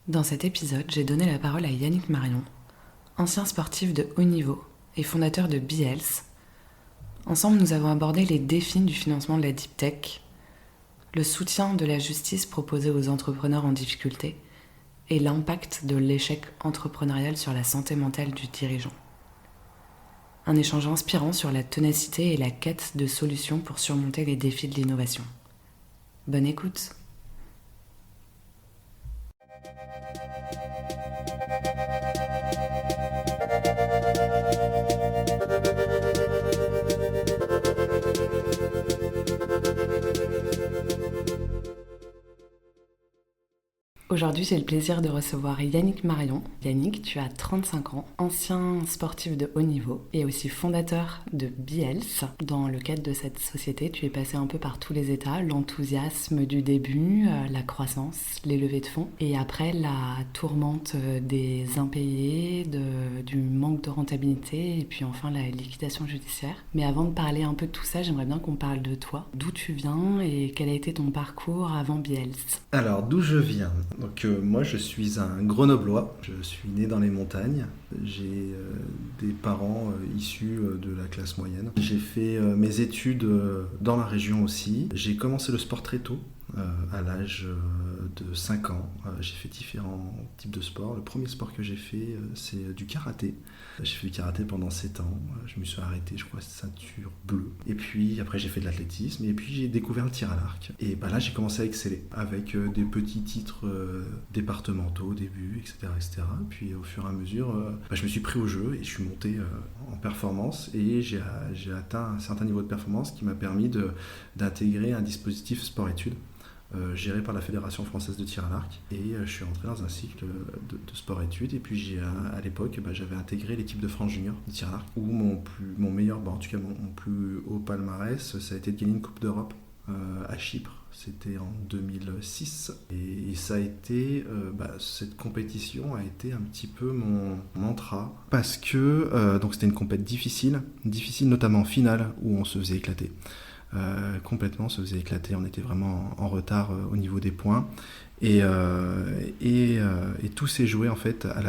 Dans cet épisode, j'ai donné la parole à Yannick Marion, ancien sportif de haut niveau et fondateur de BeHealth. Ensemble, nous avons abordé les défis du financement de la deep tech, le soutien de la justice proposé aux entrepreneurs en difficulté et l'impact de l'échec entrepreneurial sur la santé mentale du dirigeant. Un échange inspirant sur la ténacité et la quête de solutions pour surmonter les défis de l'innovation. Bonne écoute! Aujourd'hui, j'ai le plaisir de recevoir Yannick Marion. Yannick, tu as 35 ans, ancien sportif de haut niveau et aussi fondateur de BeHealth. Dans le cadre de cette société, tu es passé un peu par tous les états, l'enthousiasme du début, la croissance, les levées de fonds et après la tourmente des impayés, du manque de rentabilité et puis enfin la liquidation judiciaire. Mais avant de parler un peu de tout ça, j'aimerais bien qu'on parle de toi, d'où tu viens et quel a été ton parcours avant BeHealth. Alors, d'où je viens? Donc, moi, je suis un Grenoblois. Je suis né dans les montagnes. J'ai des parents issus de la classe moyenne. J'ai fait mes études dans la région aussi. J'ai commencé le sport très tôt. À l'âge de 5 ans, j'ai fait différents types de sports. Le premier sport que j'ai fait, c'est du karaté. J'ai fait du karaté pendant 7 ans. Je me suis arrêté, je crois, ceinture bleue. Et puis après, j'ai fait de l'athlétisme. Et puis, j'ai découvert le tir à l'arc. Et là, j'ai commencé à exceller avec des petits titres départementaux au début, etc., etc. Puis au fur et à mesure, je me suis pris au jeu et je suis monté en performance. Et j'ai atteint un certain niveau de performance qui m'a permis d'intégrer un dispositif sport-études géré par la Fédération française de tir à l'arc. Et je suis rentré dans un cycle de sport-études. Et puis à l'époque, j'avais intégré l'équipe de France Junior de tir à l'arc, où mon meilleur, en tout cas mon plus haut palmarès, ça a été de gagner une Coupe d'Europe à Chypre. C'était en 2006. Et ça a été, cette compétition a été un petit peu mon mantra. Parce que donc c'était une compétition difficile notamment en finale, où on se faisait éclater. Complètement se faisait éclater, on était vraiment en retard au niveau des points et tout s'est joué en fait à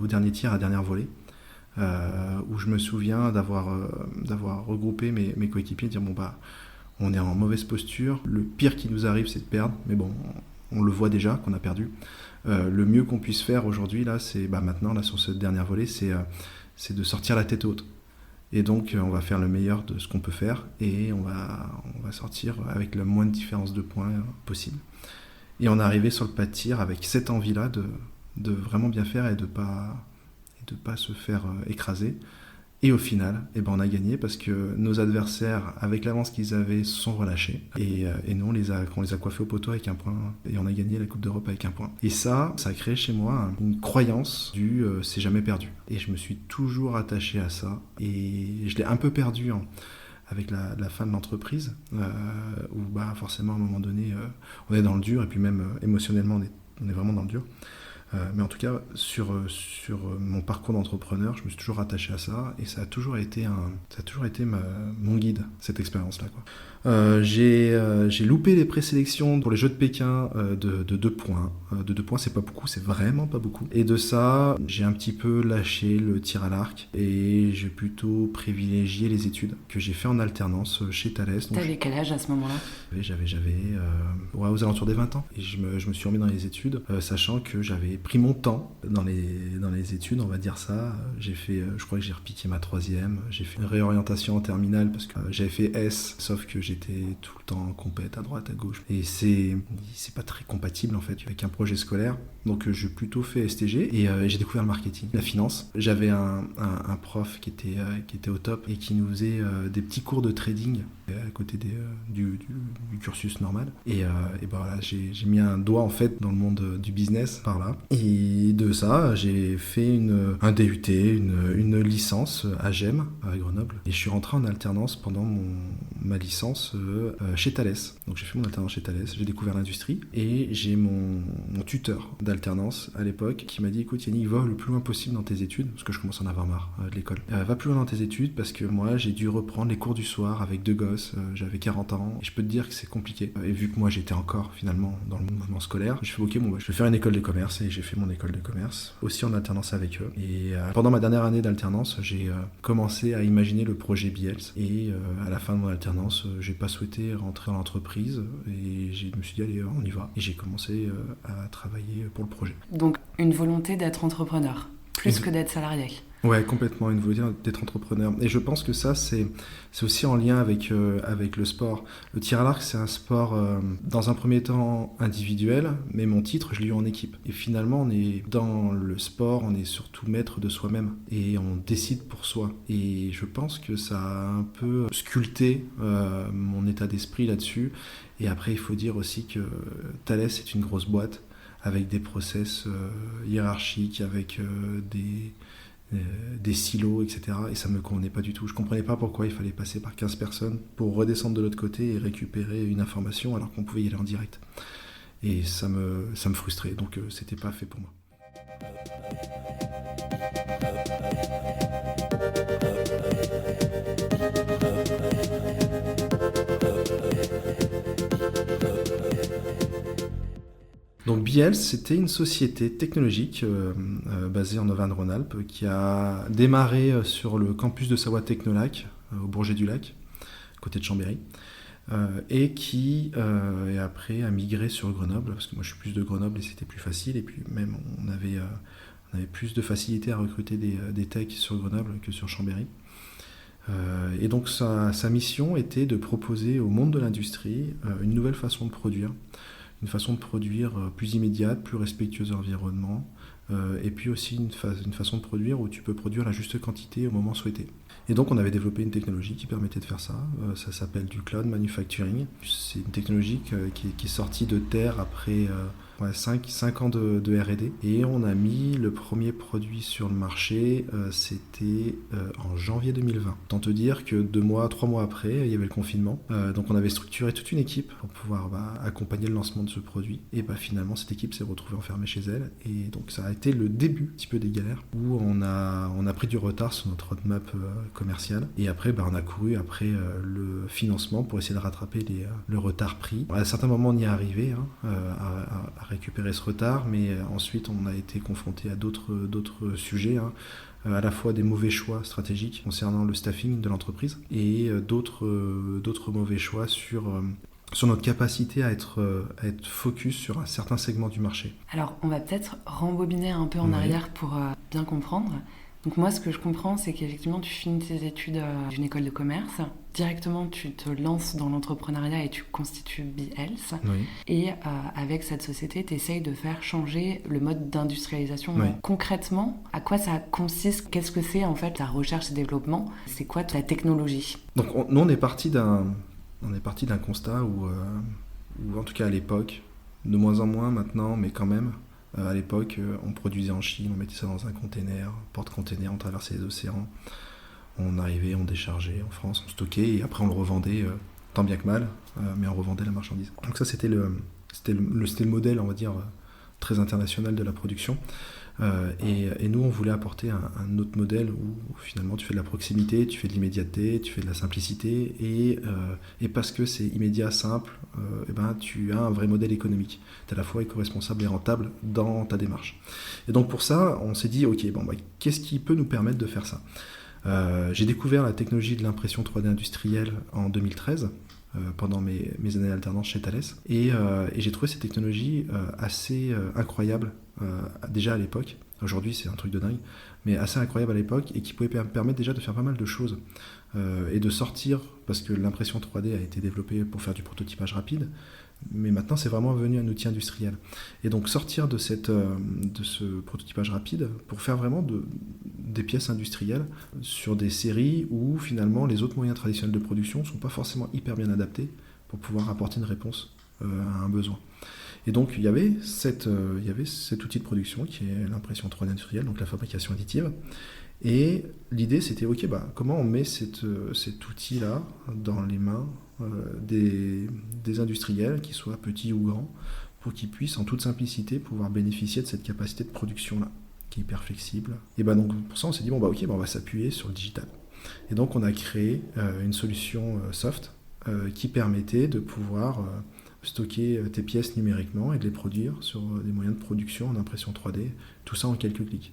au dernier tir, à la dernière volée, où je me souviens d'avoir regroupé mes coéquipiers et de dire on est en mauvaise posture, le pire qui nous arrive c'est de perdre, mais bon on le voit déjà qu'on a perdu. Le mieux qu'on puisse faire aujourd'hui là, c'est maintenant là sur cette dernière volée, c'est de sortir la tête haute. Et donc, on va faire le meilleur de ce qu'on peut faire et on va sortir avec le moins de différence de points possible. Et on est arrivé sur le pas de tir avec cette envie-là de vraiment bien faire et de pas se faire écraser. Et au final, on a gagné parce que nos adversaires, avec l'avance qu'ils avaient, se sont relâchés. Et nous, on les a coiffés au poteau avec un point. Et on a gagné la Coupe d'Europe avec un point. Et ça a créé chez moi une croyance du c'est jamais perdu. Et je me suis toujours attaché à ça. Et je l'ai un peu perdu avec la fin de l'entreprise, où forcément, à un moment donné, on est dans le dur. Et puis même émotionnellement, on est vraiment dans le dur. Mais en tout cas, sur mon parcours d'entrepreneur, je me suis toujours attaché à ça et ça a toujours été mon guide, cette expérience-là, quoi. J'ai loupé les présélections pour les Jeux de Pékin de 2 points. De 2 points, c'est pas beaucoup, c'est vraiment pas beaucoup. Et de ça, j'ai un petit peu lâché le tir à l'arc et j'ai plutôt privilégié les études que j'ai fait en alternance chez Thales. T'avais quel âge à ce moment-là? J'avais aux alentours des 20 ans. Et je me suis remis dans les études, sachant que j'avais pris mon temps dans les études, on va dire ça. J'ai fait, je crois que j'ai repiqué ma 3e. J'ai fait une réorientation en terminale parce que j'avais fait S, sauf que j'étais tout le temps en compète à droite, à gauche. Et c'est pas très compatible en fait avec un projet scolaire. Donc j'ai plutôt fait STG et j'ai découvert le marketing, la finance. J'avais un prof qui était au top et qui nous faisait des petits cours de trading à côté du cursus normal. Et voilà, j'ai mis un doigt en fait dans le monde du business par là. Et de ça, j'ai fait un DUT, une licence à GEM, à Grenoble. Et je suis rentré en alternance pendant ma licence chez Thales. Donc j'ai fait mon alternance chez Thales, j'ai découvert l'industrie. Et j'ai mon tuteur d'alternance à l'époque qui m'a dit, écoute Yannick, va le plus loin possible dans tes études, parce que je commence à en avoir marre de l'école. Va plus loin dans tes études, parce que moi j'ai dû reprendre les cours du soir avec 2 gosses, j'avais 40 ans. Et je peux te dire que c'est compliqué. Et vu que moi j'étais encore finalement dans le mouvement scolaire, je fais ok, bon, je vais faire une école de commerce, et j'ai fait mon école de commerce, aussi en alternance avec eux. Et pendant ma dernière année d'alternance, j'ai commencé à imaginer le projet Biels. Et à la fin de mon alternance, j'ai pas souhaité rentrer dans l'entreprise et je me suis dit allez, on y va. Et j'ai commencé à travailler pour le projet. Donc une volonté d'être entrepreneur, plus que d'être salarié. Ouais, complètement, une volonté d'être entrepreneur. Et je pense que ça, c'est aussi en lien avec le sport. Le tir à l'arc, c'est un sport, dans un premier temps, individuel, mais mon titre, je l'ai eu en équipe. Et finalement, on est dans le sport, on est surtout maître de soi-même. Et on décide pour soi. Et je pense que ça a un peu sculpté mon état d'esprit là-dessus. Et après, il faut dire aussi que Thales est une grosse boîte, avec des process hiérarchiques, avec des silos, etc. Et ça ne me convenait pas du tout. Je ne comprenais pas pourquoi il fallait passer par 15 personnes pour redescendre de l'autre côté et récupérer une information alors qu'on pouvait y aller en direct. Et ça me frustrait, donc c'était pas fait pour moi. Donc Biels, c'était une société technologique basée en Auvergne-Rhône-Alpes qui a démarré sur le campus de Savoie Technolac, au Bourget-du-Lac, côté de Chambéry, et qui et après a migré sur Grenoble, parce que moi je suis plus de Grenoble et c'était plus facile, et puis même on avait plus de facilité à recruter des techs sur Grenoble que sur Chambéry. Et donc sa mission était de proposer au monde de l'industrie une nouvelle façon de produire, une façon de produire plus immédiate, plus respectueuse de l'environnement, et puis aussi une façon de produire où tu peux produire la juste quantité au moment souhaité. Et donc on avait développé une technologie qui permettait de faire ça, ça s'appelle du cloud manufacturing. C'est une technologie qui est sortie de terre après 5 ans de R&D, et on a mis le premier produit sur le marché, c'était en janvier 2020. Tant te dire que 3 mois après, il y avait le confinement, donc on avait structuré toute une équipe pour pouvoir accompagner le lancement de ce produit, et finalement cette équipe s'est retrouvée enfermée chez elle, et donc ça a été le début un petit peu des galères, où on a pris du retard sur notre roadmap commercial, et après on a couru après le financement pour essayer de rattraper le retard pris. À certains moments on y est arrivé, à récupérer ce retard, mais ensuite on a été confronté à d'autres sujets, à la fois des mauvais choix stratégiques concernant le staffing de l'entreprise et d'autres mauvais choix sur notre capacité à être focus sur un certain segment du marché. Alors on va peut-être rembobiner un peu en arrière pour bien comprendre. Donc moi, ce que je comprends, c'est qu'effectivement, tu finis tes études d'une école de commerce. Directement, tu te lances dans l'entrepreneuriat et tu constitues Biels. Oui. Et avec cette société, tu essayes de faire changer le mode d'industrialisation. Oui. Concrètement, à quoi ça consiste? Qu'est-ce que c'est en fait la recherche et développement? C'est quoi ta technologie? Donc nous, on est parti d'un constat où en tout cas à l'époque, de moins en moins maintenant, mais quand même, à l'époque, on produisait en Chine, on mettait ça dans un container, porte-container, on traversait les océans, on arrivait, on déchargeait en France, on stockait, et après on le revendait tant bien que mal, mais on revendait la marchandise. Donc ça, c'était le modèle, on va dire, très international de la production. Et nous, on voulait apporter un autre modèle où finalement tu fais de la proximité, tu fais de l'immédiateté, tu fais de la simplicité, et parce que c'est immédiat, simple, tu as un vrai modèle économique. Tu es à la fois éco-responsable et rentable dans ta démarche. Et donc pour ça, on s'est dit, ok, qu'est-ce qui peut nous permettre de faire ça? J'ai découvert la technologie de l'impression 3D industrielle en 2013, pendant mes années d'alternance chez Thales, et j'ai trouvé cette technologie assez incroyable déjà à l'époque. Aujourd'hui c'est un truc de dingue, mais assez incroyable à l'époque, et qui pouvait permettre déjà de faire pas mal de choses et de sortir, parce que l'impression 3D a été développée pour faire du prototypage rapide, mais maintenant c'est vraiment devenu un outil industriel, et donc sortir de ce prototypage rapide pour faire vraiment des pièces industrielles sur des séries où finalement les autres moyens traditionnels de production ne sont pas forcément hyper bien adaptés pour pouvoir apporter une réponse à un besoin. Et donc il y avait cet outil de production qui est l'impression 3D industrielle, donc la fabrication additive. Et l'idée c'était ok, comment on met cet outil-là dans les mains des industriels, qu'ils soient petits ou grands, pour qu'ils puissent en toute simplicité pouvoir bénéficier de cette capacité de production-là, qui est hyper flexible. Et donc pour ça on s'est dit on va s'appuyer sur le digital. Et donc on a créé une solution soft qui permettait de pouvoir stocker tes pièces numériquement et de les produire sur des moyens de production en impression 3D, tout ça en quelques clics.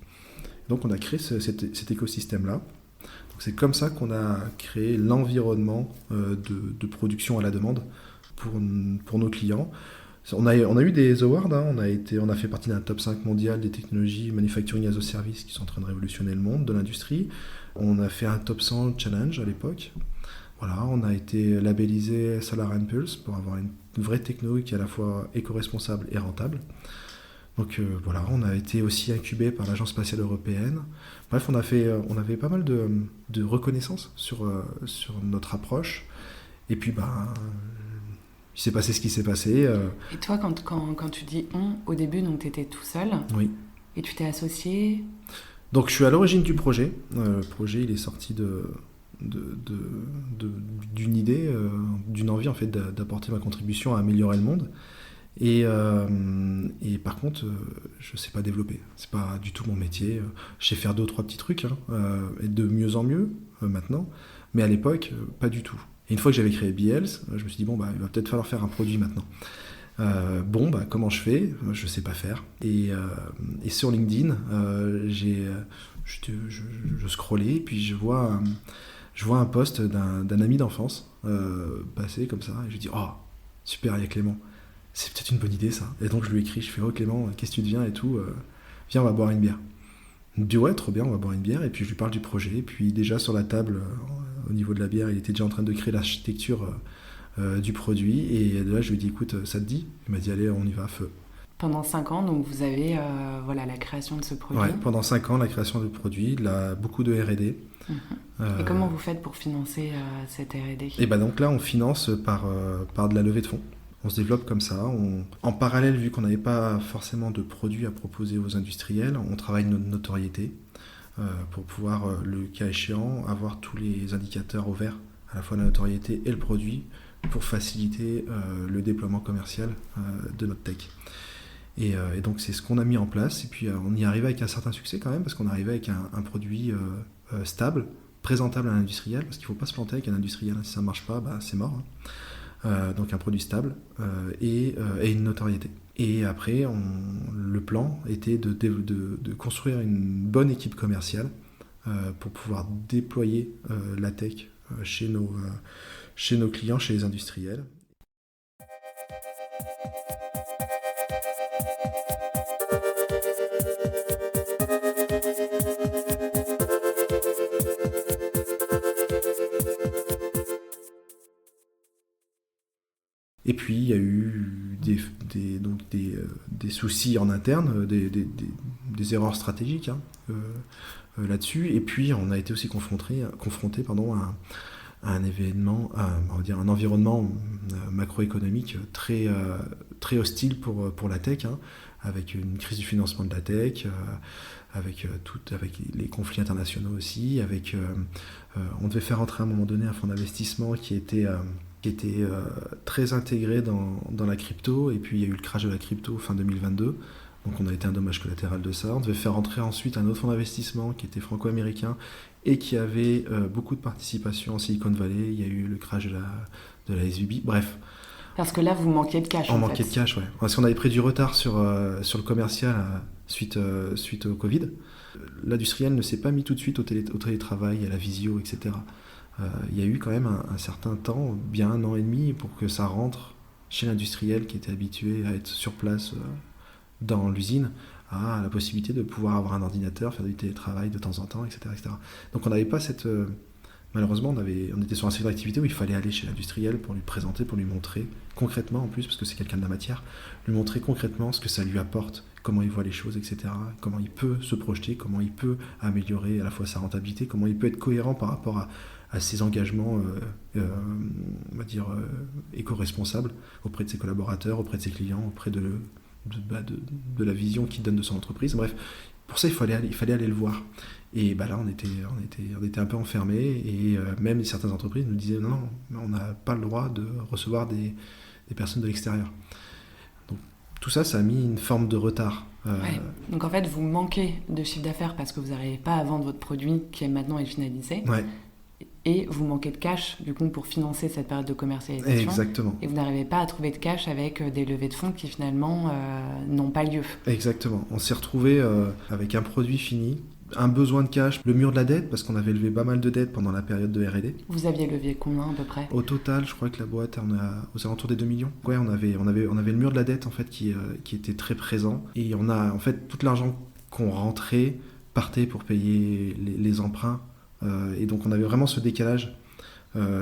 Donc on a créé cet écosystème-là. Donc c'est comme ça qu'on a créé l'environnement de production à la demande pour nos clients. On a eu des awards, hein. On a fait partie d'un top 5 mondial des technologies manufacturing as a service qui sont en train de révolutionner le monde de l'industrie. On a fait un top 100 challenge à l'époque. Voilà, on a été labellisé Solar Impulse pour avoir une vraie techno qui est à la fois éco-responsable et rentable. Donc on a été aussi incubé par l'Agence spatiale européenne. Bref, on avait pas mal de reconnaissance sur notre approche. Et puis, il s'est passé ce qui s'est passé. Et toi, quand tu dis on, au début, donc tu étais tout seul. Oui. Et tu t'es associé. Donc je suis à l'origine du projet. Le projet, il est sorti d'une idée, d'une envie en fait d'apporter ma contribution à améliorer le monde. Et par contre, je ne sais pas développer. C'est pas du tout mon métier. Je sais faire 2 ou 3 petits trucs, et de mieux en mieux maintenant. Mais à l'époque, pas du tout. Et une fois que j'avais créé BLs, je me suis dit, il va peut-être falloir faire un produit maintenant. Comment je fais ? Je ne sais pas faire. Et sur LinkedIn, je scrollais, et puis je vois un post d'un ami d'enfance passer comme ça. Et je dis, oh, super, il y a Clément. C'est peut-être une bonne idée, ça. Et donc je lui écris, je fais, oh Clément, qu'est-ce que tu deviens et tout, viens, on va boire une bière. Il me dit, ouais, trop bien, on va boire une bière. Et puis je lui parle du projet. Et puis déjà sur la table, au niveau de la bière, il était déjà en train de créer l'architecture du produit. Et de là, je lui ai dit, écoute, ça te dit ? Il m'a dit, allez, on y va à feu. Pendant 5 ans, donc vous avez la création de ce produit. Ouais, pendant 5 ans, la création du produit, beaucoup de R&D. Et comment vous faites pour financer cette R&D ? Et donc là, on finance par de la levée de fonds. On se développe comme ça. En parallèle, vu qu'on n'avait pas forcément de produits à proposer aux industriels, on travaille notre notoriété pour pouvoir, le cas échéant, avoir tous les indicateurs au vert, à la fois la notoriété et le produit, pour faciliter le déploiement commercial de notre tech. Et donc c'est ce qu'on a mis en place. Et puis on y arrivait avec un certain succès quand même, parce qu'on arrivait avec un produit stable, présentable à l'industriel, parce qu'il ne faut pas se planter avec un industriel. Si ça ne marche pas, c'est mort. Donc un produit stable et une notoriété. Et après, le plan était de construire une bonne équipe commerciale pour pouvoir déployer la tech chez nos clients, chez les industriels. Et puis il y a eu des soucis en interne, des erreurs stratégiques là-dessus. Et puis on a été aussi confronté à un événement, un environnement macroéconomique très hostile pour la tech, avec une crise du financement de la tech, avec les conflits internationaux aussi, on devait faire entrer à un moment donné un fonds d'investissement qui était très intégré dans la crypto, et puis il y a eu le crash de la crypto fin 2022, donc on a été un dommage collatéral de ça. On devait faire entrer ensuite un autre fonds d'investissement qui était franco-américain et qui avait beaucoup de participation en Silicon Valley. Il y a eu le crash de la SVB, bref. Parce que là, vous manquiez de cash. On manquait de cash, ouais. Parce qu'on avait pris du retard sur le commercial suite au Covid. L'industriel ne s'est pas mis tout de suite au télétravail, à la visio, etc. Il y a eu quand même un certain temps, bien 1 an et demi, pour que ça rentre chez l'industriel qui était habitué à être sur place dans l'usine, à la possibilité de pouvoir avoir un ordinateur, faire du télétravail de temps en temps, etc. etc. Donc on n'avait pas malheureusement, on était sur un secteur d'activité où il fallait aller chez l'industriel pour lui présenter, pour lui montrer concrètement, en plus, parce que c'est quelqu'un de la matière, lui montrer concrètement ce que ça lui apporte, comment il voit les choses, etc. Comment il peut se projeter, comment il peut améliorer à la fois sa rentabilité, comment il peut être cohérent par rapport à ses engagements, on va dire, éco-responsables auprès de ses collaborateurs, auprès de ses clients, auprès de la vision qu'il donne de son entreprise. Bref, pour ça, il fallait aller le voir. Et là, on était un peu enfermés, et même certaines entreprises nous disaient non, on n'a pas le droit de recevoir des personnes de l'extérieur. Donc tout ça, ça a mis une forme de retard. Ouais. Donc en fait, vous manquez de chiffre d'affaires parce que vous n'arrivez pas à vendre votre produit qui est maintenant finalisé. Ouais. Et vous manquez de cash, du coup, pour financer cette période de commercialisation. Exactement. Et vous n'arrivez pas à trouver de cash avec des levées de fonds qui finalement n'ont pas lieu. Exactement. On s'est retrouvé avec un produit fini, un besoin de cash, le mur de la dette, parce qu'on avait levé pas mal de dettes pendant la période de R&D. Vous aviez levé combien à peu près ? Au total, je crois que la boîte, on a aux alentours des 2 millions. Ouais, on avait le mur de la dette en fait qui était très présent, et on a en fait tout l'argent qu'on rentrait partait pour payer les emprunts, et donc on avait vraiment ce décalage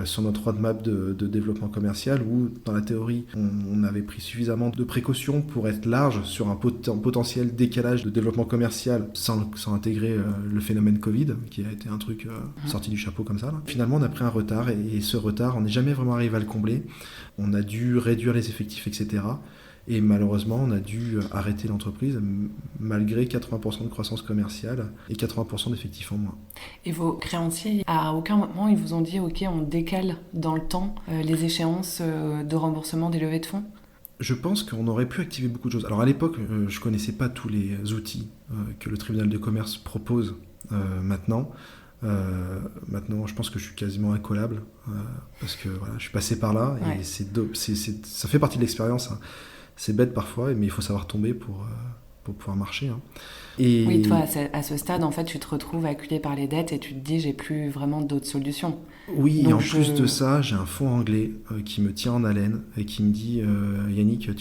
sur notre roadmap de développement commercial, où dans la théorie on avait pris suffisamment de précautions pour être large sur un potentiel décalage de développement commercial sans intégrer le phénomène Covid, qui a été un truc sorti du chapeau comme ça. Là. Finalement on a pris un retard, et ce retard on n'est jamais vraiment arrivé à le combler. On a dû réduire les effectifs, etc. Et malheureusement, on a dû arrêter l'entreprise malgré 80% de croissance commerciale et 80% d'effectifs en moins. Et vos créanciers, à aucun moment, ils vous ont dit « Ok, on décale dans le temps les échéances de remboursement des levées de fonds ?» Je pense qu'on aurait pu activer beaucoup de choses. Alors à l'époque, je ne connaissais pas tous les outils que le tribunal de commerce propose maintenant. Maintenant, je pense que je suis quasiment incollable parce que voilà, je suis passé par là, et ça fait partie de l'expérience. Hein. C'est bête parfois, mais il faut savoir tomber pour pouvoir marcher. Hein. Et... Oui, toi, à ce stade, en fait, tu te retrouves acculé par les dettes et tu te dis, j'ai plus vraiment d'autres solutions. Oui, donc et en plus de ça, j'ai un fonds anglais qui me tient en haleine et qui me dit, Yannick,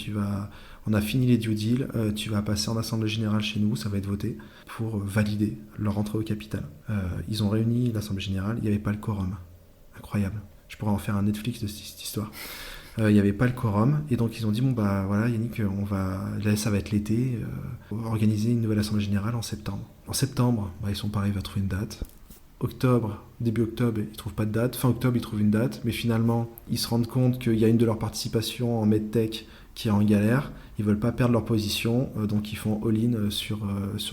on a fini les due deals, tu vas passer en assemblée générale chez nous, ça va être voté, pour valider leur entrée au capital. Ils ont réuni l'assemblée générale, il n'y avait pas le quorum. Incroyable. Je pourrais en faire un Netflix de cette histoire. Il n'y avait pas le quorum, et donc ils ont dit bon bah voilà Yannick, là ça va être l'été, on va organiser une nouvelle assemblée générale en septembre. En septembre, ils sont pas arrivés à trouver une date. Octobre, début octobre, ils trouvent pas de date. Fin octobre, ils trouvent une date, mais finalement ils se rendent compte qu'il y a une de leurs participations en medtech qui est en galère. Ils veulent pas perdre leur position, donc ils font all-in sur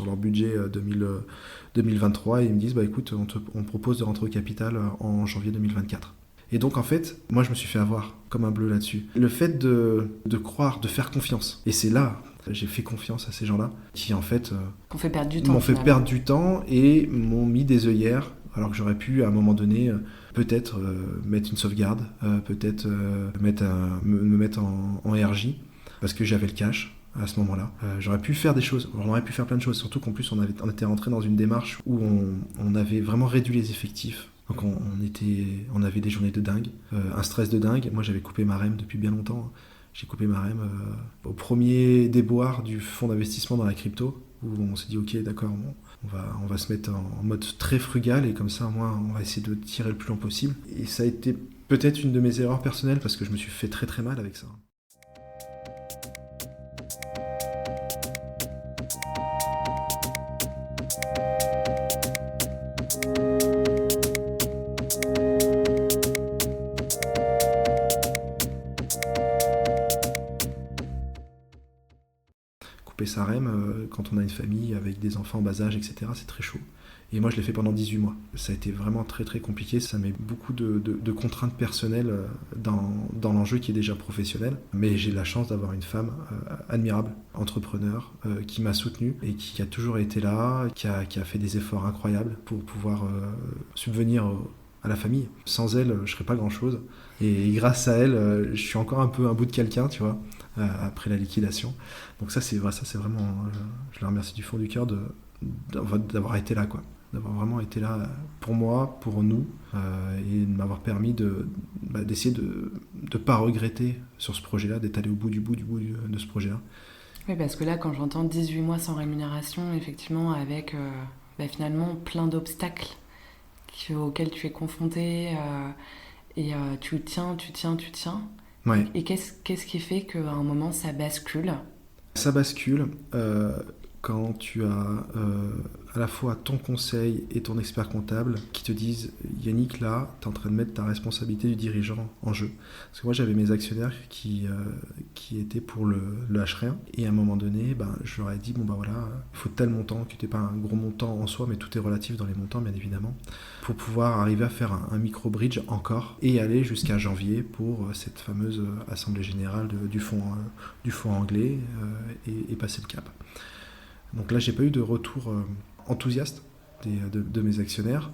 leur budget 2023, et ils me disent bah écoute, on propose de rentrer au capital en janvier 2024. Et donc en fait, moi je me suis fait avoir comme un bleu là-dessus. Le fait de croire, de faire confiance. Et c'est là, j'ai fait confiance à ces gens-là qui en fait m'ont fait perdre du temps. M'ont fait perdre du temps et m'ont mis des œillères, alors que j'aurais pu à un moment donné peut-être mettre une sauvegarde, peut-être me mettre en RJ, parce que j'avais le cash à ce moment-là. J'aurais pu faire des choses, on aurait pu faire plein de choses, surtout qu'en plus on était rentré dans une démarche où on avait vraiment réduit les effectifs. Donc on avait des journées de dingue, un stress de dingue. Moi j'avais coupé ma REM depuis bien longtemps. J'ai coupé ma REM au premier déboire du fonds d'investissement dans la crypto, où on s'est dit ok d'accord, on va se mettre en mode très frugal, et comme ça au moins on va essayer de tirer le plus long possible. Et ça a été peut-être une de mes erreurs personnelles, parce que je me suis fait très très mal avec ça. Couper sa REM, quand on a une famille avec des enfants en bas âge, etc., c'est très chaud. Et moi, je l'ai fait pendant 18 mois. Ça a été vraiment très très compliqué. Ça met beaucoup de contraintes personnelles dans l'enjeu qui est déjà professionnel. Mais j'ai la chance d'avoir une femme admirable, entrepreneur, qui m'a soutenu et qui a toujours été là, qui a fait des efforts incroyables pour pouvoir subvenir à la famille. Sans elle, je serais pas grand-chose. Et grâce à elle, je suis encore un peu un bout de quelqu'un, tu vois, après la liquidation. Donc ça c'est vraiment, je la remercie du fond du cœur d'avoir été là, quoi. D'avoir vraiment été là pour moi, pour nous, et de m'avoir permis d'essayer de pas regretter sur ce projet-là, d'être allé au bout de ce projet-là. Oui, parce que là, quand j'entends 18 mois sans rémunération, effectivement, avec finalement plein d'obstacles auxquels tu es confronté, et tu tiens. Ouais. Et qu'est-ce qui fait qu'à un moment, ça bascule ? Ça bascule quand tu as à la fois ton conseil et ton expert comptable qui te disent Yannick, là, tu es en train de mettre ta responsabilité du dirigeant en jeu. Parce que moi, j'avais mes actionnaires qui étaient pour le H-rien. Et à un moment donné, je leur ai dit voilà, il faut tel montant, qui n'était pas un gros montant en soi, mais tout est relatif dans les montants, bien évidemment, pour pouvoir arriver à faire un micro-bridge encore et aller jusqu'à janvier pour cette fameuse assemblée générale du fonds anglais et passer le cap. Donc là, j'ai pas eu de retour enthousiaste de mes actionnaires.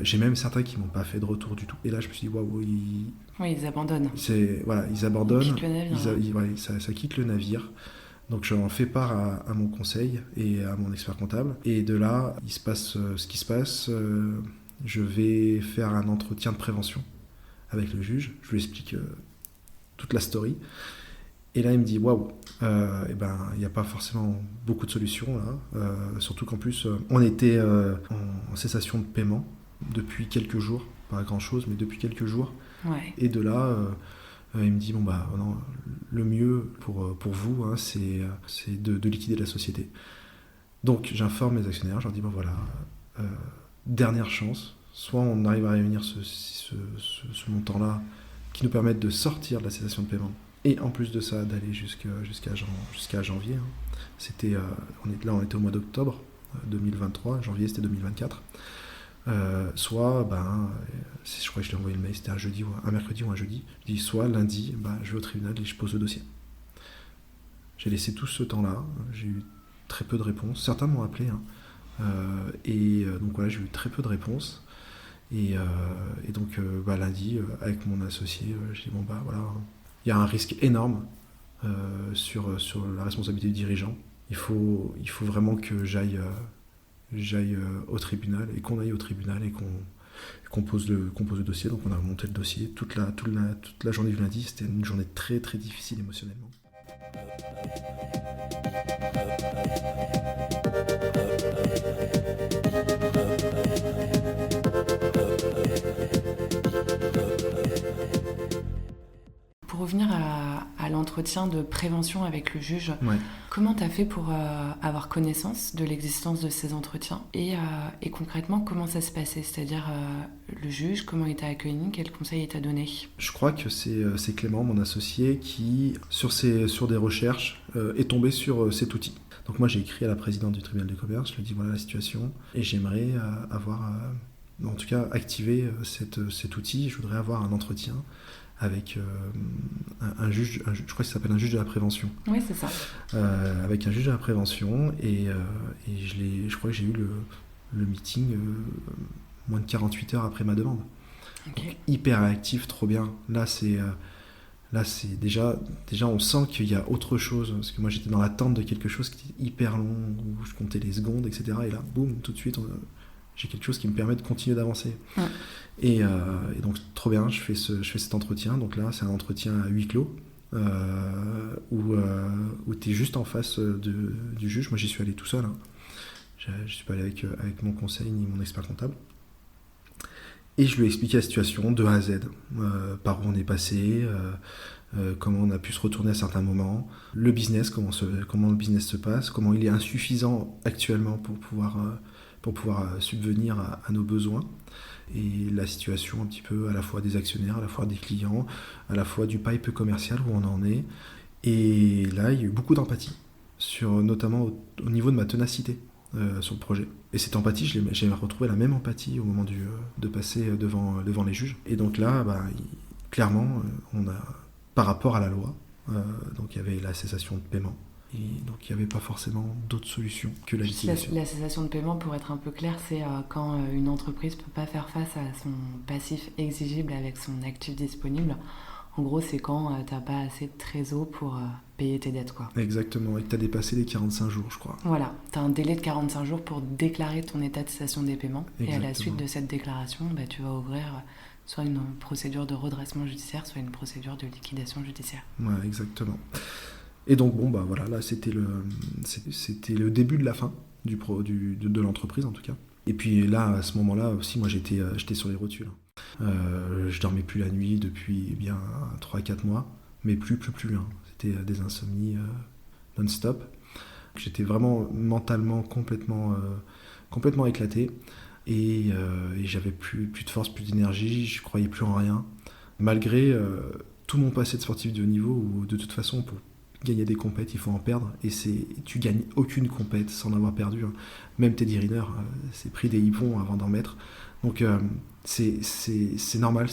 J'ai même certains qui m'ont pas fait de retour du tout. Et là, je me suis dit, waouh, ils abandonnent. Ils abandonnent. Ils quittent le navire. Ça quitte le navire. Donc j'en fais part à mon conseil et à mon expert comptable. Et de là, il se passe ce qui se passe. Je vais faire un entretien de prévention avec le juge. Je lui explique toute la story. Et là, il me dit, waouh, il n'y a pas forcément beaucoup de solutions là. Surtout qu'en plus, on était en cessation de paiement depuis quelques jours, pas grand chose, mais depuis quelques jours. Ouais. Et de là, il me dit, non, le mieux pour vous, c'est de liquider la société. Donc, j'informe mes actionnaires, je leur dis, voilà, dernière chance, soit on arrive à réunir ce montant-là qui nous permette de sortir de la cessation de paiement. Et en plus de ça, d'aller jusqu'à janvier. C'était, on était au mois d'octobre 2023, janvier c'était 2024. Soit, je crois que je l'ai envoyé le mail, c'était un mercredi ou un jeudi. Je dis, soit lundi, je vais au tribunal et je pose le dossier. J'ai laissé tout ce temps-là, j'ai eu très peu de réponses. Certains m'ont appelé, donc voilà, j'ai eu très peu de réponses. Et donc lundi, avec mon associé, j'ai dit, voilà. Il y a un risque énorme sur la responsabilité du dirigeant. Il faut vraiment que j'aille au tribunal et qu'on aille au tribunal et qu'on pose le dossier. Donc on a monté le dossier toute la journée du lundi. C'était une journée très très difficile émotionnellement. Pour revenir à l'entretien de prévention avec le juge, Ouais. Comment tu as fait pour avoir connaissance de l'existence de ces entretiens et concrètement, comment ça se passait? C'est-à-dire, le juge, comment il t'a accueilli, quel conseil il t'a donné? Je crois que c'est Clément, mon associé, qui, sur des recherches, est tombé sur cet outil. Donc moi, j'ai écrit à la présidente du tribunal de commerce, je lui ai dit voilà la situation, et j'aimerais en tout cas, activer cet outil. Je voudrais avoir un entretien avec un juge, je crois que ça s'appelle un juge de la prévention. Oui, c'est ça. Avec un juge de la prévention, et je crois que j'ai eu le meeting moins de 48 heures après ma demande. Okay. Donc, hyper réactif, trop bien. Là, c'est déjà on sent qu'il y a autre chose, parce que moi j'étais dans l'attente de quelque chose qui était hyper long, où je comptais les secondes, etc. Et là, boum, tout de suite, j'ai quelque chose qui me permet de continuer d'avancer. Ouais. Et donc, trop bien, je fais cet entretien. Donc là, c'est un entretien à huis clos, où tu es juste en face du juge. Moi, j'y suis allé tout seul. Je ne suis pas allé avec mon conseil ni mon expert comptable. Et je lui ai expliqué la situation de A à Z, par où on est passé, comment on a pu se retourner à certains moments, le business, comment le business se passe, comment il est insuffisant actuellement pour pouvoir subvenir à nos besoins, et la situation un petit peu à la fois des actionnaires, à la fois des clients, à la fois du pipe commercial où on en est. Et là, il y a eu beaucoup d'empathie, notamment au niveau de ma ténacité sur le projet. Et cette empathie, j'ai retrouvé la même empathie au moment de passer devant les juges. Et donc là, clairement, on a, par rapport à la loi, donc il y avait la cessation de paiement. Et donc il n'y avait pas forcément d'autres solutions que la liquidation. La cessation de paiement, pour être un peu clair, c'est quand une entreprise ne peut pas faire face à son passif exigible avec son actif disponible. En gros, c'est quand tu n'as pas assez de trésor pour payer tes dettes, quoi. Exactement, et que tu as dépassé les 45 jours, je crois. Voilà, tu as un délai de 45 jours pour déclarer ton état de cessation des paiements. Exactement. Et à la suite de cette déclaration, tu vas ouvrir soit une procédure de redressement judiciaire, soit une procédure de liquidation judiciaire. Ouais, exactement. Et donc, voilà, là, c'était le début de la fin de l'entreprise, en tout cas. Et puis là, à ce moment-là aussi, moi, j'étais sur les rotules. Je dormais plus la nuit depuis bien 3-4 mois, mais plus. C'était des insomnies non-stop. J'étais vraiment mentalement complètement éclaté. Et j'avais plus de force, plus d'énergie, je croyais plus en rien. Malgré tout mon passé de sportif de haut niveau, où de toute façon, pour gagner des compètes, il faut en perdre. Et tu gagnes aucune compète sans en avoir perdu. Hein. Même Teddy Riner s'est pris des hippons avant d'en mettre. Donc c'est normal,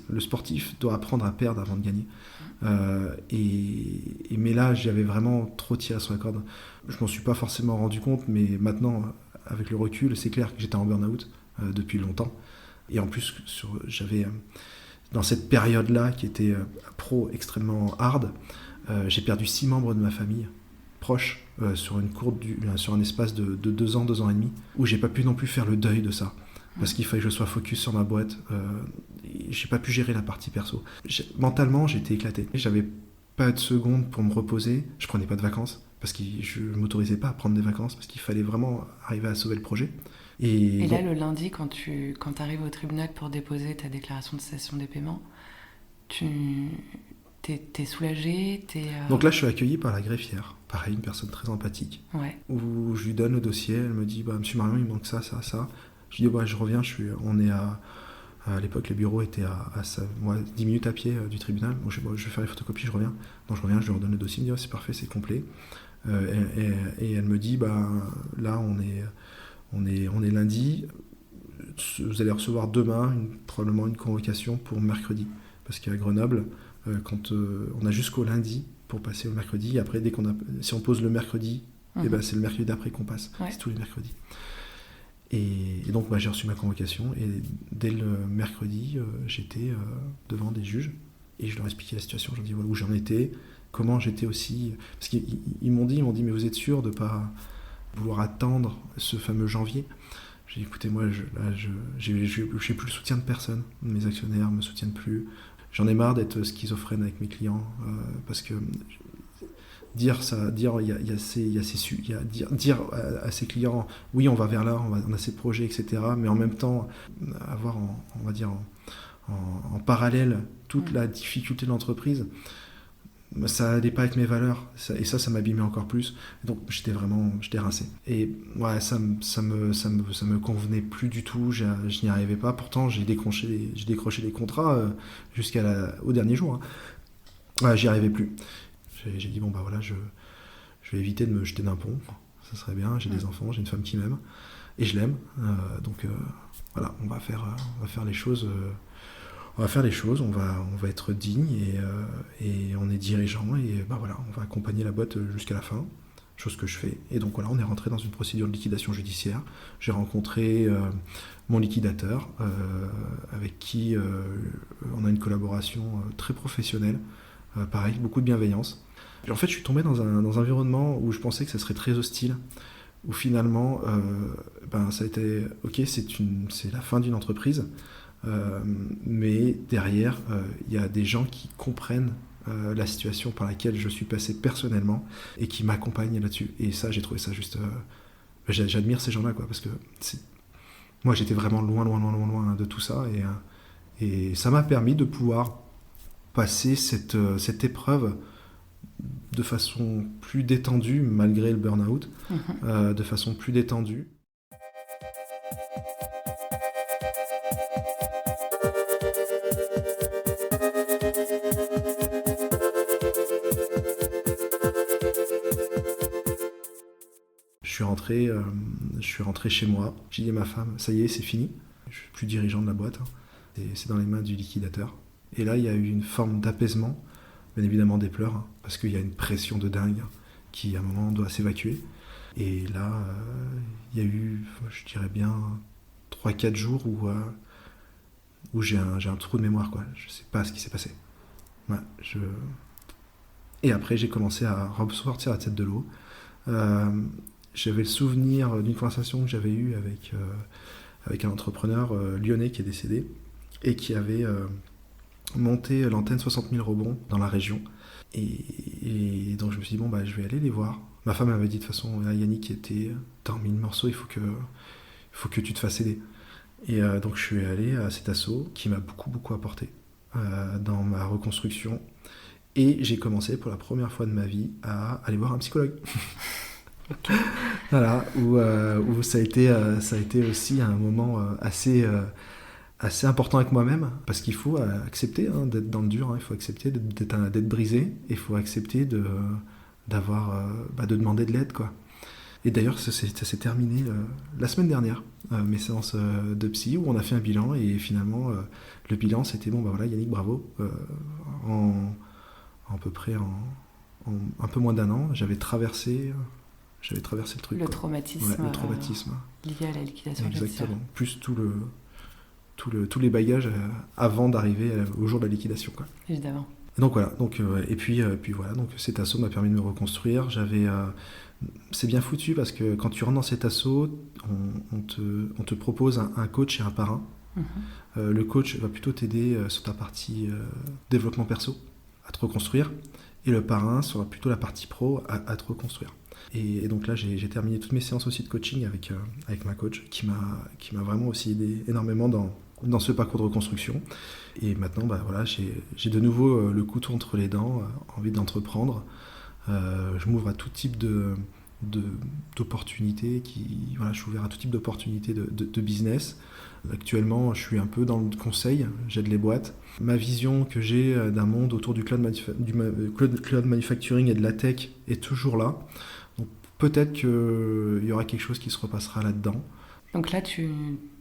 le sportif doit apprendre à perdre avant de gagner. Mais là, j'avais vraiment trop tiré sur la corde. Je m'en suis pas forcément rendu compte, mais maintenant, avec le recul, c'est clair que j'étais en burn-out depuis longtemps. Et en plus, j'avais dans cette période-là qui était pro extrêmement hard, j'ai perdu 6 membres de ma famille proches sur un espace de 2 ans, 2 ans et demi, où j'ai pas pu non plus faire le deuil de ça. Parce qu'il fallait que je sois focus sur ma boîte. J'ai pas pu gérer la partie perso. Mentalement, j'étais éclaté. J'avais pas de seconde pour me reposer. Je prenais pas de vacances parce que je m'autorisais pas à prendre des vacances parce qu'il fallait vraiment arriver à sauver le projet. Et là, le lundi, quand tu arrives au tribunal pour déposer ta déclaration de cessation des paiements, t'es soulagé, Donc là, je suis accueilli par la greffière. Pareil, une personne très empathique. Ouais. Où je lui donne le dossier. Elle me dit, Monsieur Marion, il manque ça, ça, ça. Je dis, je reviens. On est à l'époque, les bureaux étaient à 10 minutes à pied du tribunal. Bon, je vais faire les photocopies, je reviens. Donc je reviens, je lui redonne le dossier. Il me dit, c'est parfait, c'est complet. Et elle me dit, là, on est lundi. Vous allez recevoir demain probablement une convocation pour mercredi. Parce qu'à Grenoble, quand on a jusqu'au lundi pour passer au mercredi. Et après, si on pose le mercredi, c'est le mercredi d'après qu'on passe. Ouais. C'est tous les mercredis. Et donc j'ai reçu ma convocation et dès le mercredi j'étais devant des juges et je leur expliquais la situation, je leur dis où j'en étais, comment j'étais aussi, parce qu'ils m'ont dit mais vous êtes sûr de ne pas vouloir attendre ce fameux janvier? J'ai dit écoutez, moi j'ai plus le soutien de personne, mes actionnaires me soutiennent plus, j'en ai marre d'être schizophrène avec mes clients parce que dire à ses clients oui on va vers là, on a ces projets, etc., mais en même temps avoir en parallèle toute la difficulté de l'entreprise, ça n'allait pas avec mes valeurs, et ça m'abîmait encore plus. Donc j'étais rincé et ouais, ça me convenait plus du tout, je n'y arrivais pas. Pourtant j'ai décroché des contrats au dernier jour, hein. Ouais, j'y arrivais plus. J'ai dit je vais éviter de me jeter d'un pont, ça serait bien, j'ai des enfants, j'ai une femme qui m'aime et je l'aime, donc voilà, on va faire les choses, on va être digne et on est dirigeant et on va accompagner la boîte jusqu'à la fin, chose que je fais. Et donc voilà, on est rentré dans une procédure de liquidation judiciaire. J'ai rencontré mon liquidateur avec qui on a une collaboration très professionnelle. Pareil, beaucoup de bienveillance. Et en fait, je suis tombé dans un environnement où je pensais que ça serait très hostile, où finalement, ça a été ok, c'est la fin d'une entreprise, mais derrière, il y a des gens qui comprennent la situation par laquelle je suis passé personnellement et qui m'accompagnent là-dessus. Et ça, j'ai trouvé ça juste. J'admire ces gens-là, quoi, parce que moi, j'étais vraiment loin de tout ça, et ça m'a permis de pouvoir passer cette épreuve de façon plus détendue, malgré le burn-out, de façon plus détendue. Je suis rentré chez moi, j'ai dit à ma femme, ça y est, c'est fini, je suis plus dirigeant de la boîte, et c'est dans les mains du liquidateur. Et là, il y a eu une forme d'apaisement, bien évidemment des pleurs, parce qu'il y a une pression de dingue qui, à un moment, doit s'évacuer. Et là, il y a eu, je dirais bien, 3-4 jours où j'ai un trou de mémoire, quoi. Je ne sais pas ce qui s'est passé. Ouais, Et après, j'ai commencé à ressortir la tête de l'eau. J'avais le souvenir d'une conversation que j'avais eue avec un entrepreneur lyonnais qui est décédé et qui avait monté l'antenne 60 000 rebonds dans la région. Et donc je me suis dit, je vais aller les voir. Ma femme m'avait dit de toute façon, Yannick, t'as remis le morceau, il faut que tu te fasses aider. Et donc je suis allé à cet assaut qui m'a beaucoup apporté dans ma reconstruction. Et j'ai commencé pour la première fois de ma vie à aller voir un psychologue. Ok. Voilà, où ça a été aussi un moment assez important avec moi-même, parce qu'il faut accepter d'être dans le dur, il faut accepter d'être brisé, et il faut accepter de demander de l'aide, quoi. Et d'ailleurs, ça s'est terminé la semaine dernière, mes séances de psy, où on a fait un bilan, et finalement, le bilan, c'était bon, bah voilà, Yannick, bravo. En, à peu près en un peu moins d'un an, j'avais traversé le truc, Le quoi. Ouais, traumatisme le traumatisme. lié à la liquidation judiciaire. Exactement. Plus tous les bagages avant d'arriver au jour de la liquidation, quoi. Évidemment. Et donc voilà. Puis voilà. Donc cet assaut m'a permis de me reconstruire. C'est bien foutu parce que quand tu rentres dans cet assaut, on te propose un coach et un parrain. Mhm. Le coach va plutôt t'aider sur ta partie développement perso, à te reconstruire, et le parrain sera plutôt la partie pro à te reconstruire. Et donc là, j'ai terminé toutes mes séances aussi de coaching avec ma coach, qui m'a vraiment aussi aidé énormément dans ce parcours de reconstruction. Et maintenant, bah, voilà, j'ai de nouveau le couteau entre les dents, envie d'entreprendre. Je m'ouvre à tout type d'opportunités, voilà, je suis ouvert à tout type d'opportunités de business. Actuellement, je suis un peu dans le conseil, j'aide les boîtes. Ma vision que j'ai d'un monde autour du cloud manufacturing et de la tech est toujours là. Donc peut-être qu'il y aura quelque chose qui se repassera là-dedans. Donc là, tu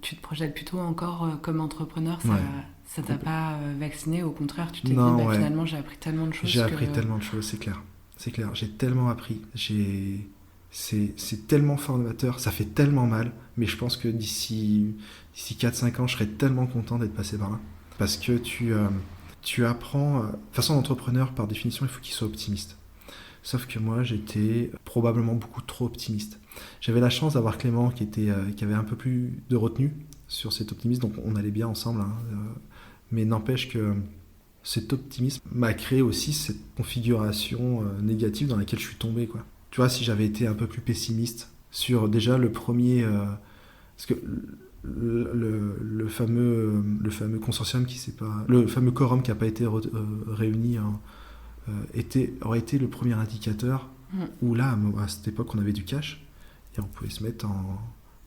te projettes plutôt encore comme entrepreneur, Ouais. ça t'a pas vacciné, au contraire, tu t'es dit, Non, ouais. finalement, j'ai appris tellement de choses J'ai appris tellement de choses, c'est clair. C'est clair, j'ai tellement appris. C'est tellement formateur, ça fait tellement mal, mais je pense que d'ici 4-5 ans, je serai tellement content d'être passé par là. Parce que tu apprends... De toute façon, l'entrepreneur, par définition, il faut qu'il soit optimiste. Sauf que moi, j'étais probablement beaucoup trop optimiste. J'avais la chance d'avoir Clément qui avait un peu plus de retenue sur cet optimisme, donc on allait bien ensemble. Mais n'empêche que cet optimisme m'a créé aussi cette configuration négative dans laquelle je suis tombé, quoi. Tu vois, si j'avais été un peu plus pessimiste sur déjà le premier... parce que le fameux consortium le fameux quorum qui n'a pas été réuni aurait été le premier indicateur où là, à cette époque, on avait du cash et on pouvait se mettre en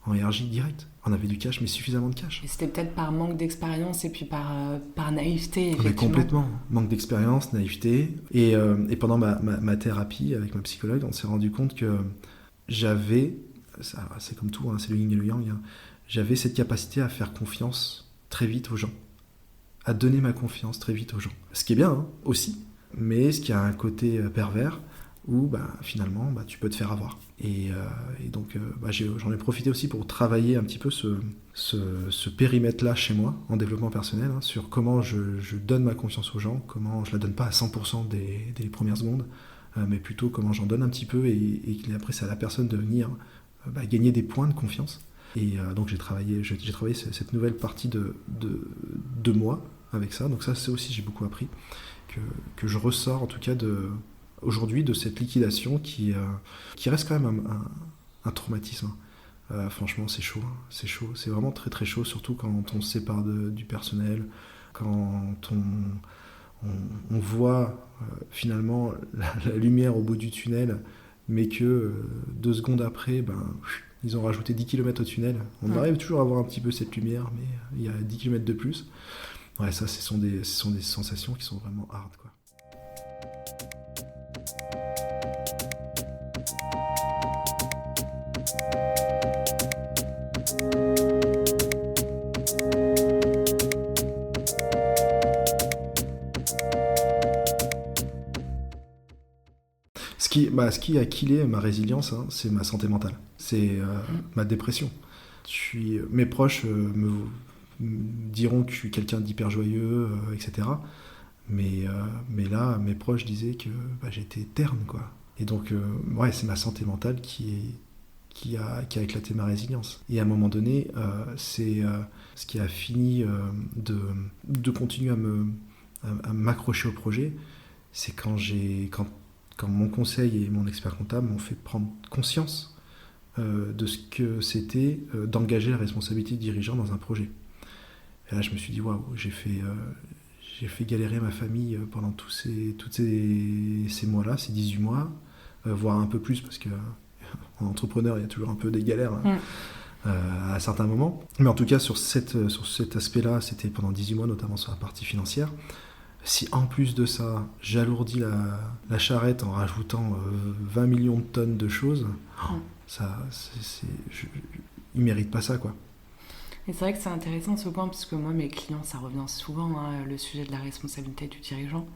RJ direct. On avait du cash, mais suffisamment de cash. Et c'était peut-être par manque d'expérience et puis par naïveté, effectivement. Mais complètement. Manque d'expérience, naïveté. Et pendant ma thérapie avec ma psychologue, on s'est rendu compte que j'avais, c'est comme tout, c'est le yin et le yang, j'avais cette capacité à faire confiance très vite aux gens. À donner ma confiance très vite aux gens. Ce qui est bien, aussi. Mais ce qui a un côté pervers où finalement tu peux te faire avoir. Et donc j'en ai profité aussi pour travailler un petit peu ce périmètre-là chez moi, en développement personnel, sur comment je donne ma confiance aux gens, comment je la donne pas à 100% dès les premières secondes, mais plutôt comment j'en donne un petit peu et après c'est à la personne de venir gagner des points de confiance. Et donc j'ai travaillé cette nouvelle partie de moi avec ça, donc ça c'est aussi, j'ai beaucoup appris. Que je ressors en tout cas aujourd'hui de cette liquidation qui reste quand même un traumatisme. Franchement, c'est chaud, c'est vraiment très très chaud, surtout quand on se sépare du personnel, quand on voit finalement la lumière au bout du tunnel, mais que 2 secondes après, ils ont rajouté 10 km au tunnel. On arrive toujours à voir un petit peu cette lumière, mais il y a 10 km de plus. Ouais, ça, ce sont des sensations qui sont vraiment hard, quoi. Ce qui a killé ma résilience, c'est ma santé mentale. C'est ma dépression. Mes proches me diront que je suis quelqu'un d'hyper joyeux, etc. Mais là, mes proches disaient que j'étais terne, quoi. Et donc, c'est ma santé mentale qui a éclaté ma résilience. Et à un moment donné, c'est ce qui a fini de continuer à m'accrocher au projet, c'est quand mon conseil et mon expert comptable m'ont fait prendre conscience de ce que c'était d'engager la responsabilité de dirigeant dans un projet. Et là, je me suis dit, waouh, j'ai fait galérer ma famille pendant tous ces mois-là, ces 18 mois, voire un peu plus, parce que en entrepreneur, il y a toujours un peu des galères à certains moments. Mais en tout cas, sur cet aspect-là, c'était pendant 18 mois, notamment sur la partie financière. Si en plus de ça, j'alourdis la charrette en rajoutant 20 millions de tonnes de choses, ils ne méritent pas ça, quoi. Et c'est vrai que c'est intéressant ce point, parce que moi, mes clients, ça revient souvent, le sujet de la responsabilité du dirigeant.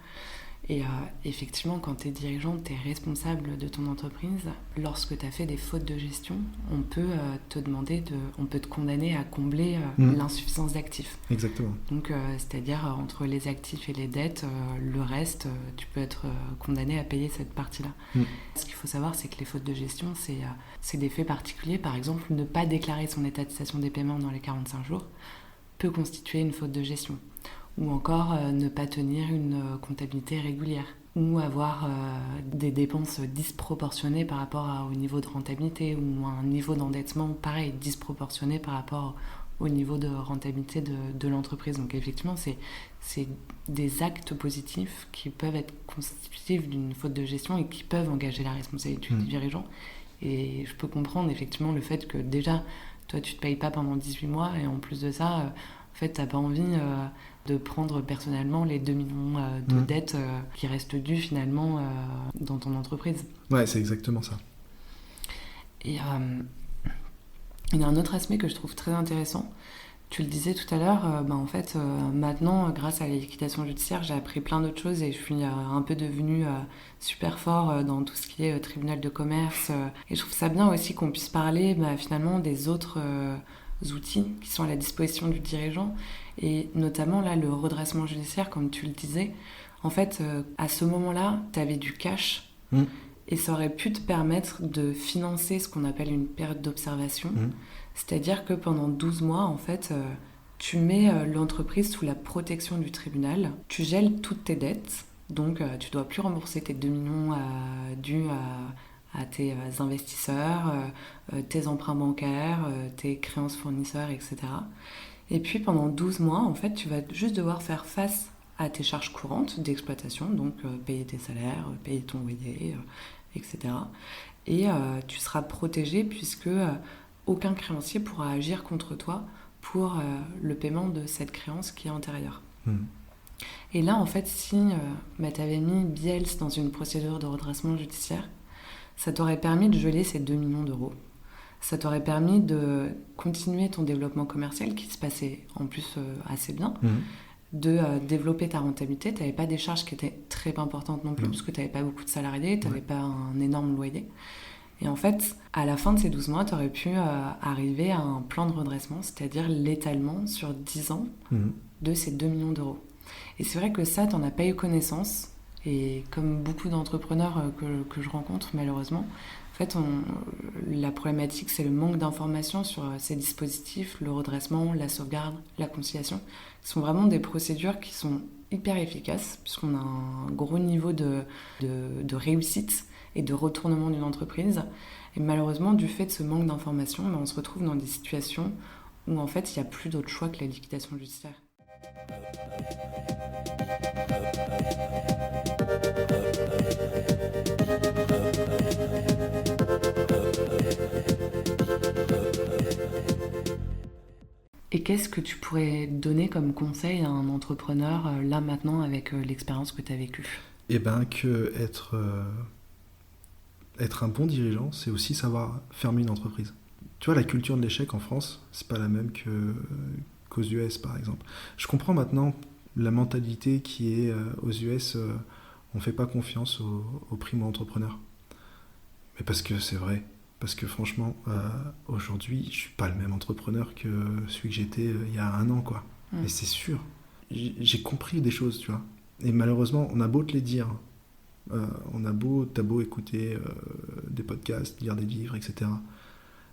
Et effectivement, quand tu es dirigeant, tu es responsable de ton entreprise. Lorsque tu as fait des fautes de gestion, on peut on peut te condamner à combler l'insuffisance d'actifs. Exactement. Donc, c'est-à-dire entre les actifs et les dettes, le reste, tu peux être condamné à payer cette partie-là. Ce qu'il faut savoir, c'est que les fautes de gestion, c'est des faits particuliers. Par exemple, ne pas déclarer son état de cessation des paiements dans les 45 jours peut constituer une faute de gestion. Ou encore ne pas tenir une comptabilité régulière, ou avoir des dépenses disproportionnées par rapport au niveau de rentabilité, ou un niveau d'endettement pareil, disproportionné par rapport au niveau de rentabilité de l'entreprise. Donc effectivement, c'est des actes positifs qui peuvent être constitutifs d'une faute de gestion et qui peuvent engager la responsabilité du dirigeant. Et je peux comprendre effectivement le fait que déjà, toi tu te payes pas pendant 18 mois, et en plus de ça, en fait, t'as pas envie de prendre personnellement les 2 millions de dettes qui restent dues finalement dans ton entreprise. Ouais, c'est exactement ça. Et il y a un autre aspect que je trouve très intéressant. Tu le disais tout à l'heure, en fait, maintenant, grâce à la liquidation judiciaire, j'ai appris plein d'autres choses et je suis un peu devenue super fort dans tout ce qui est tribunal de commerce. Et je trouve ça bien aussi qu'on puisse parler finalement des autres outils qui sont à la disposition du dirigeant, et notamment là le redressement judiciaire, comme tu le disais. En fait, à ce moment-là, tu avais du cash et ça aurait pu te permettre de financer ce qu'on appelle une période d'observation. C'est-à-dire que pendant 12 mois, en fait, tu mets l'entreprise sous la protection du tribunal, tu gèles toutes tes dettes, donc tu dois plus rembourser tes 2 millions dus à tes investisseurs, tes emprunts bancaires, tes créances fournisseurs, etc. Et puis pendant 12 mois, en fait, tu vas juste devoir faire face à tes charges courantes d'exploitation, donc payer tes salaires, payer ton loyer, etc. Et tu seras protégé puisque aucun créancier pourra agir contre toi pour le paiement de cette créance qui est antérieure. Et là, en fait, si tu avais mis Biels dans une procédure de redressement judiciaire, ça t'aurait permis de geler ces 2 millions d'euros. Ça t'aurait permis de continuer ton développement commercial qui se passait en plus assez bien, de développer ta rentabilité. Tu n'avais pas des charges qui étaient très importantes non plus, parce que tu n'avais pas beaucoup de salariés, tu n'avais pas un énorme loyer. Et en fait, à la fin de ces 12 mois, tu aurais pu arriver à un plan de redressement, c'est-à-dire l'étalement sur 10 ans de ces 2 millions d'euros. Et c'est vrai que ça, tu n'en as pas eu connaissance. Et comme beaucoup d'entrepreneurs que je rencontre, malheureusement, en fait, la problématique, c'est le manque d'informations sur ces dispositifs, le redressement, la sauvegarde, la conciliation, qui sont vraiment des procédures qui sont hyper efficaces, puisqu'on a un gros niveau de réussite et de retournement d'une entreprise. Et malheureusement, du fait de ce manque d'informations, on se retrouve dans des situations où en fait, il n'y a plus d'autre choix que la liquidation judiciaire. Et qu'est-ce que tu pourrais donner comme conseil à un entrepreneur, là maintenant, avec l'expérience que tu as vécue ? Eh bien, être un bon dirigeant, c'est aussi savoir fermer une entreprise. Tu vois, la culture de l'échec en France, c'est pas la même qu'aux US, par exemple. Je comprends maintenant la mentalité qui est aux US, on fait pas confiance aux primo-entrepreneurs. Mais parce que c'est vrai. Parce que franchement, aujourd'hui, je suis pas le même entrepreneur que celui que j'étais il y a 1 an, quoi. Et c'est sûr. J'ai compris des choses, tu vois. Et malheureusement, on a beau te les dire. T'as beau écouter des podcasts, lire des livres, etc.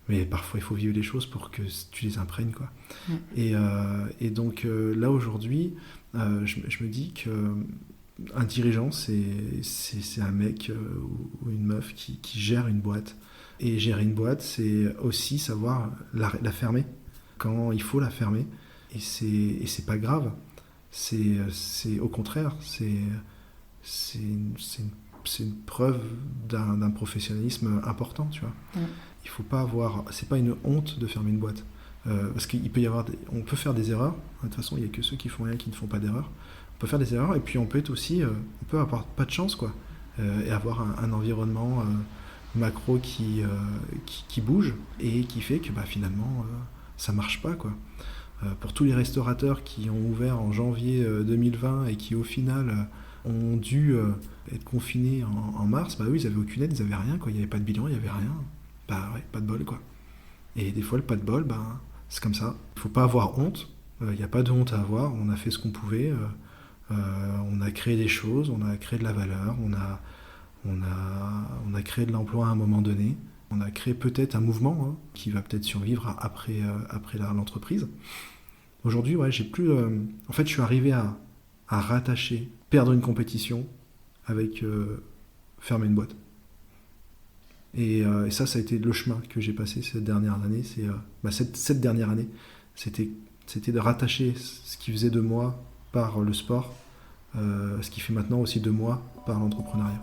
Mais parfois, il faut vivre les choses pour que tu les imprègnes, quoi. Et donc, là, aujourd'hui, je me dis que un dirigeant, c'est un mec ou une meuf qui gère une boîte. Et gérer une boîte, c'est aussi savoir la fermer quand il faut la fermer. Et c'est pas grave. C'est au contraire, c'est une c'est une preuve d'un professionnalisme important, tu vois. Il faut pas avoir... C'est pas une honte de fermer une boîte. Parce qu'il peut y avoir... On peut faire des erreurs. De toute façon, il n'y a que ceux qui font rien qui ne font pas d'erreurs. On peut faire des erreurs, et puis on peut être aussi... on peut avoir pas de chance, quoi. Et avoir un environnement macro qui bouge, et qui fait que finalement, ça marche pas, quoi. Pour tous les restaurateurs qui ont ouvert en janvier 2020 et qui, au final... ont dû être confinés en mars, eux, ils n'avaient aucune aide, ils n'avaient rien, quoi. Il n'y avait pas de bilan, il n'y avait rien. Ouais, pas de bol, quoi. Et des fois, le pas de bol, c'est comme ça. Il ne faut pas avoir honte, il n'y a pas de honte à avoir, on a fait ce qu'on pouvait, on a créé des choses, on a créé de la valeur, on a créé de l'emploi à un moment donné, on a créé peut-être un mouvement qui va peut-être survivre après l'entreprise. Aujourd'hui, ouais, j'ai plus... en fait, je suis arrivé à rattacher, perdre une compétition avec fermer une boîte. Et ça a été le chemin que j'ai passé cette dernière année. Cette dernière année, c'était de rattacher ce qui faisait de moi par le sport, ce qui fait maintenant aussi de moi par l'entrepreneuriat.